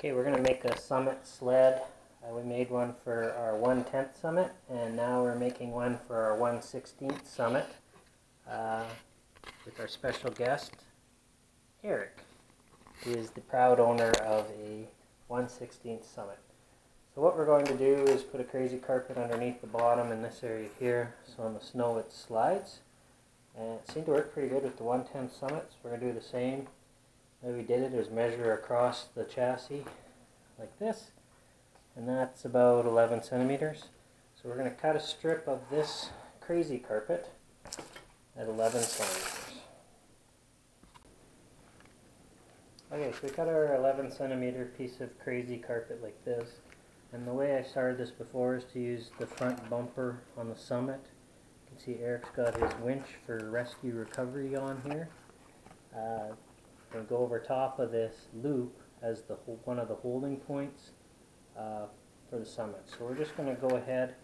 Okay, we're going to make a summit sled. We made one for our 1/10th summit, and now we're making one for our 1/16th summit with our special guest, Eric, who is the proud owner of a 1/16th summit. So what we're going to do is put a crazy carpet underneath the bottom in this area here, so on the snow it slides. And it seemed to work pretty good with the 1/10 summits. We're going to do the same. The way we did it is measure across the chassis like this, and that's about 11 centimeters. So we're going to cut a strip of this crazy carpet at 11 centimeters. Okay, so we cut our 11 centimeter piece of crazy carpet like this, and the way I started this before is to use the front bumper on the summit. You can see Eric's got his winch for rescue recovery on here. Going to go over top of this loop as one of the holding points for the summit. So we're just going to go ahead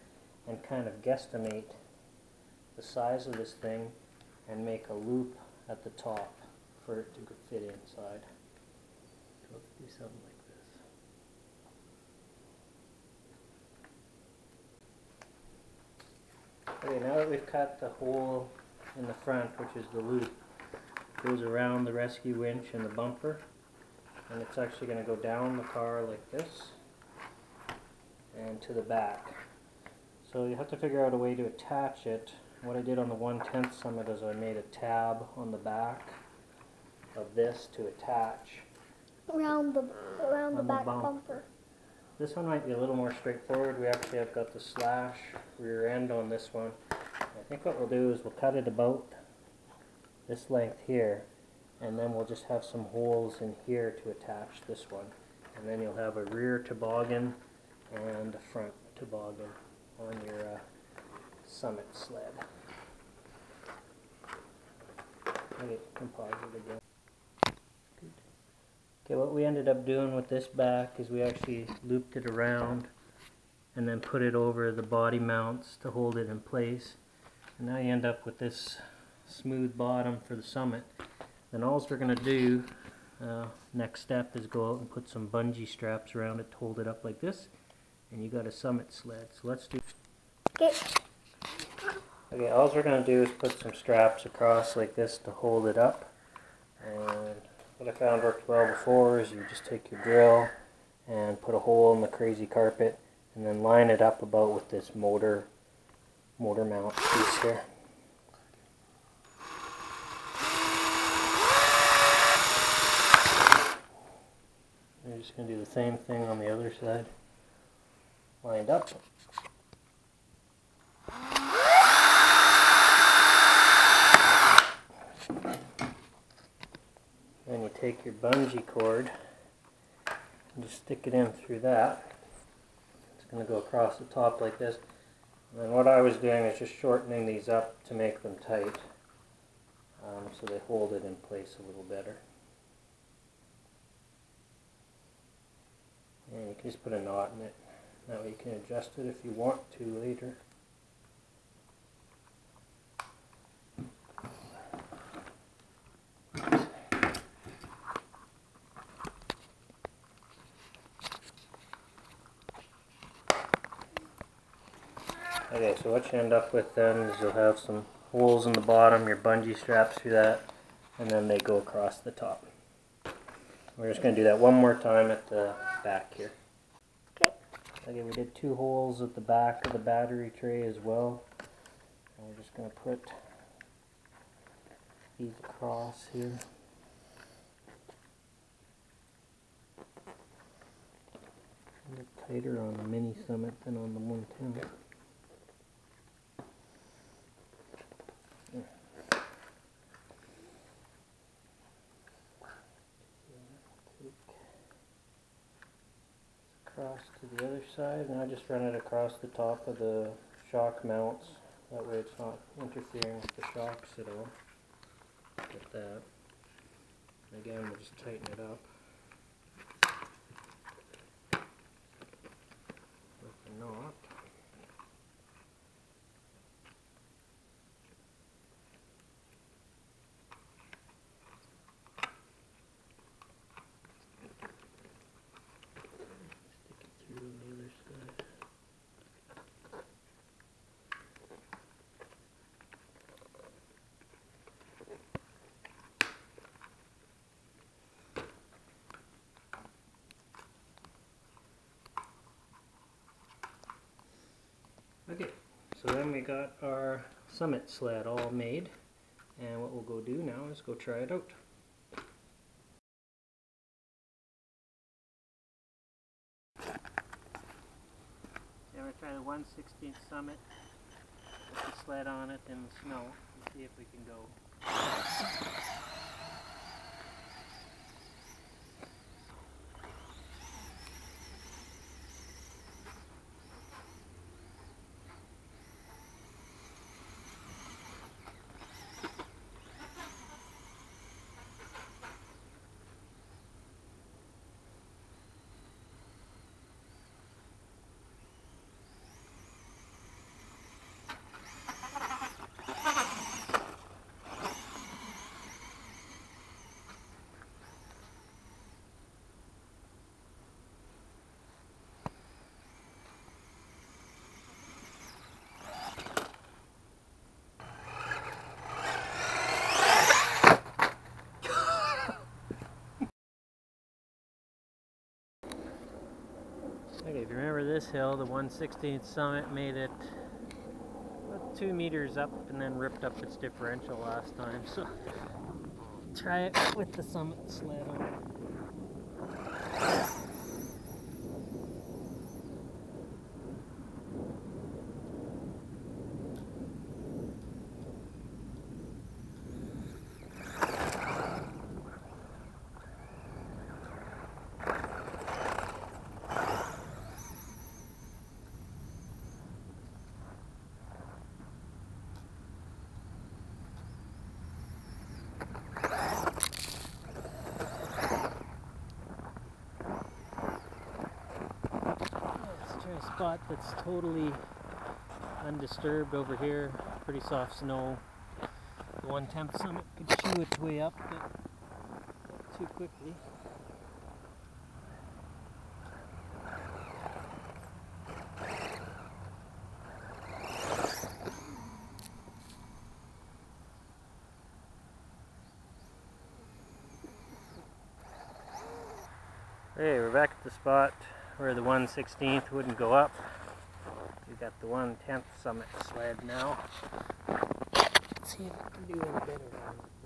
and kind of guesstimate the size of this thing and make a loop at the top for it to fit inside. So let's do something like this. Okay, now that we've cut the hole in the front, which is the loop, it goes around the rescue winch and the bumper, and it's actually going to go down the car like this and to the back. So you have to figure out a way to attach it. What I did on the 1/10 summit is I made a tab on the back of this to attach around the back bumper. This one might be a little more straightforward. We actually have got the slash rear end on this one. I think what we'll do is we'll cut it about this length here, and then we'll just have some holes in here to attach this one, and then you'll have a rear toboggan and a front toboggan on your summit sled. Okay, composite again. Good. Okay, what we ended up doing with this back is we actually looped it around and then put it over the body mounts to hold it in place, and now you end up with this smooth bottom for the summit. Then all we're going to do next step is go out and put some bungee straps around it to hold it up like this, and you got a summit sled. So let's do. Okay, all we're going to do is put some straps across like this to hold it up. And what I found worked well before is you just take your drill and put a hole in the crazy carpet and then line it up about with this motor mount piece here. We're just going to do the same thing on the other side. Lined up. Then you take your bungee cord and just stick it in through that. It's going to go across the top like this. And then what I was doing is just shortening these up to make them tight, so they hold it in place a little better. And you can just put a knot in it. That way you can adjust it if you want to later. Okay, so what you end up with then is you'll have some holes in the bottom, your bungee straps through that, and then they go across the top. We're just going to do that one more time at the back here. Okay, we did 2 holes at the back of the battery tray as well. And we're just going to put these across here. A little tighter on the mini summit than on the 1/10. Across to the other side, and I just run it across the top of the shock mounts. That way it's not interfering with the shocks at all. Like that. And again, we'll just tighten it up with the knot. then we got our summit sled all made, and what we'll go do now is go try it out. Then we'll try the 1/16 summit with the sled on it in the snow and see if we can go. Okay, if you remember this hill, the 1/16 summit made it about 2 meters up and then ripped up its differential last time, so try it with the summit sled on. A spot that's totally undisturbed over here, pretty soft snow. The 1/10 summit could chew its way up, but not too quickly. Okay, we're back at the spot where the 1/16 wouldn't go up. We've got the 1/10 summit sled now. Let's see if I can do any better on it.